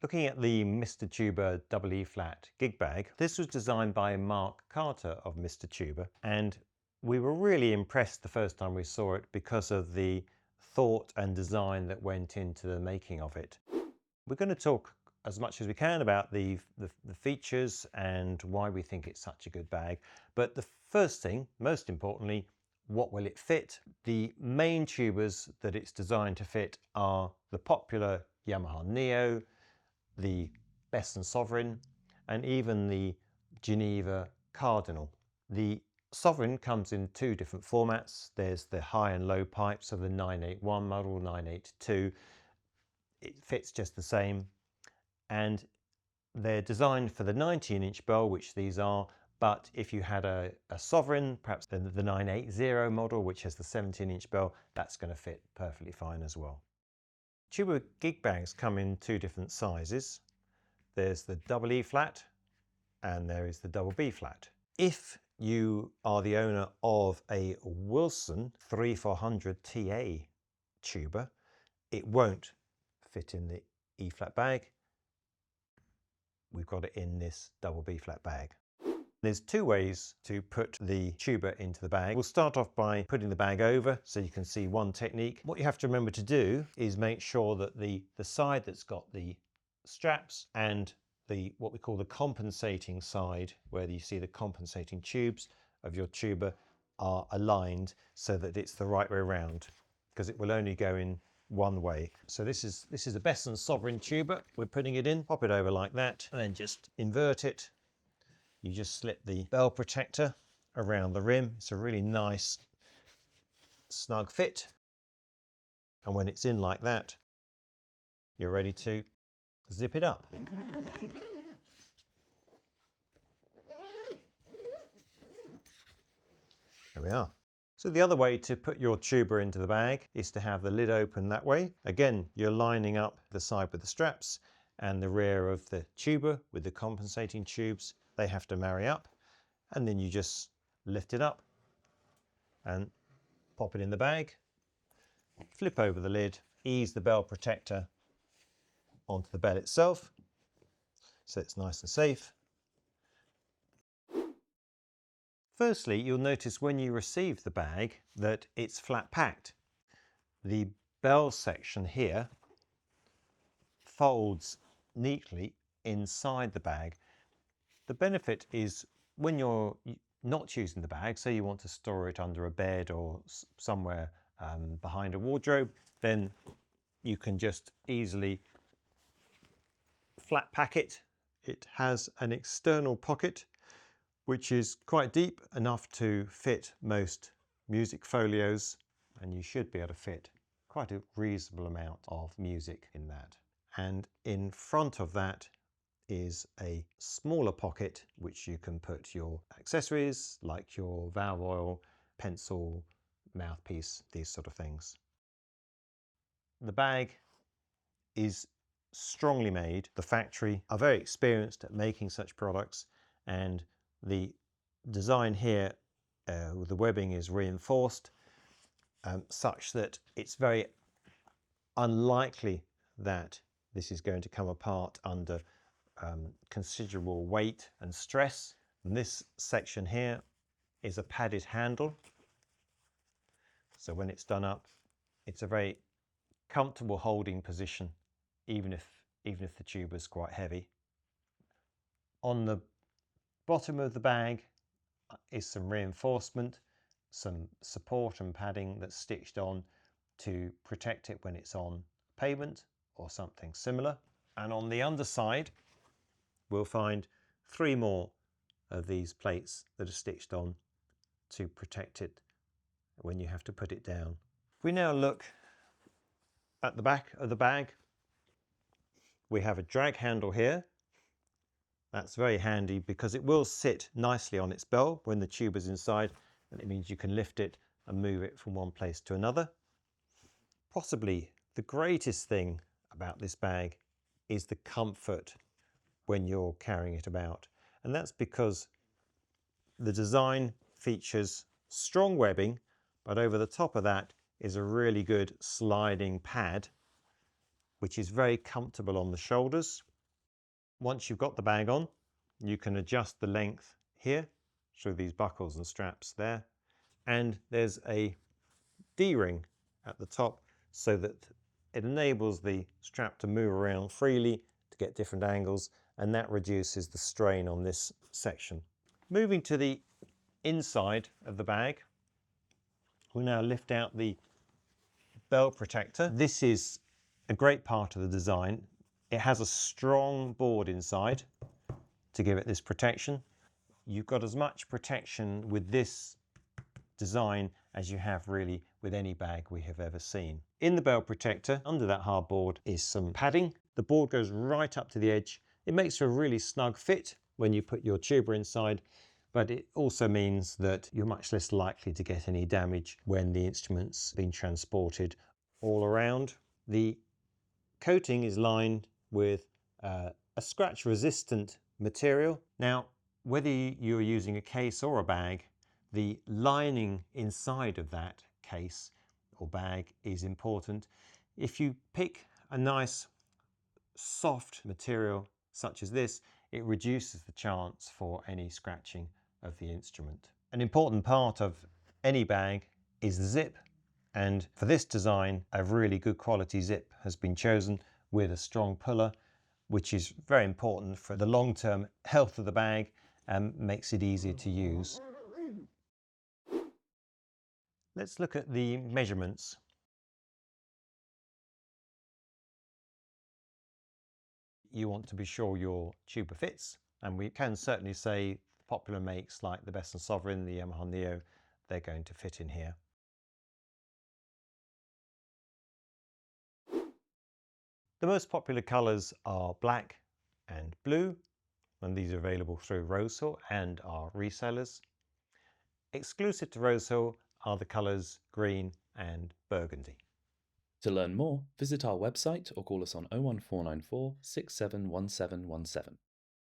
Looking at the Mr. Tuber double E flat gig bag, this was designed by Mark Carter of Mr. Tuber, and we were really impressed the first time we saw it because of the thought and design that went into the making of it. We're going to talk as much as we can about the features and why we think it's such a good bag. But the first thing, most importantly, what will it fit? The main tubers that it's designed to fit are the popular Yamaha Neo, the Besson Sovereign, and even the Geneva Cardinal. The Sovereign comes in two different formats. There's the high and low pipes of the 981 model, 982. It fits just the same, and they're designed for the 19-inch bell, which these are, but if you had a Sovereign, perhaps the 980 model, which has the 17-inch bell, that's going to fit perfectly fine as well. Tuber gig bags come in two different sizes. There's the double E flat and there is the double B flat. If you are the owner of a Wilson 3400 TA tuber, it won't fit in the E flat bag. We've got it in this double B flat bag. There's two ways to put the tuber into the bag. We'll start off by putting the bag over so you can see one technique. What you have to remember to do is make sure that the side that's got the straps and what we call the compensating side, where you see the compensating tubes of your tuber, are aligned so that it's the right way around, because it will only go in one way. So this is a Besson Sovereign tuber. We're putting it in, pop it over like that, and then just invert it. You just slip the bell protector around the rim. It's a really nice snug fit. And when it's in like that, you're ready to zip it up. There we are. So the other way to put your tuber into the bag is to have the lid open that way. Again, you're lining up the side with the straps and the rear of the tuber with the compensating tubes. They have to marry up, and then you just lift it up and pop it in the bag, flip over the lid, ease the bell protector onto the bell itself so it's nice and safe. Firstly, you'll notice when you receive the bag that it's flat packed. The bell section here folds neatly inside the bag. The benefit is when you're not using the bag, say you want to store it under a bed or somewhere behind a wardrobe, then you can just easily flat pack it. It has an external pocket which is quite deep, enough to fit most music folios, and you should be able to fit quite a reasonable amount of music in that. And in front of that is a smaller pocket which you can put your accessories like your valve oil, pencil, mouthpiece, these sort of things. The bag is strongly made. The factory are very experienced at making such products, and the design here, the webbing is reinforced such that it's very unlikely that this is going to come apart under considerable weight and stress. And this section here is a padded handle, so when it's done up, it's a very comfortable holding position, even if the tuber is quite heavy. On the bottom of the bag is some reinforcement, some support and padding that's stitched on to protect it when it's on pavement or something similar. And on the underside, we'll find three more of these plates that are stitched on to protect it when you have to put it down. If we now look at the back of the bag, we have a drag handle here. That's very handy because it will sit nicely on its bell when the tube is inside, and it means you can lift it and move it from one place to another. Possibly the greatest thing about this bag is the comfort when you're carrying it about, and that's because the design features strong webbing, but over the top of that is a really good sliding pad which is very comfortable on the shoulders. once you've got the bag on, you can adjust the length here through these buckles and straps there. And there's a D-ring at the top so that it enables the strap to move around freely to get different angles, and that reduces the strain on this section. Moving to the inside of the bag, we'll now lift out the belt protector. This is a great part of the design. It has a strong board inside to give it this protection. You've got as much protection with this design as you have really with any bag we have ever seen. In the belt protector, under that hard board, is some padding. The board goes right up to the edge. It makes for a really snug fit when you put your tuba inside, but it also means that you're much less likely to get any damage when the instrument's been transported all around. The coating is lined with a scratch resistant material. Now, whether you're using a case or a bag, the lining inside of that case or bag is important. If you pick a nice soft material such as this, it reduces the chance for any scratching of the instrument. An important part of any bag is the zip, and for this design a really good quality zip has been chosen with a strong puller, which is very important for the long-term health of the bag and makes it easier to use. Let's look at the measurements. You want to be sure your tuba fits, and we can certainly say popular makes like the Best & Sovereign, the Yamaha Neo, they're going to fit in here. The most popular colours are black and blue, and these are available through Rosehill and our resellers. Exclusive to Rosehill are the colours green and burgundy. To learn more, visit our website or call us on 01494 671717.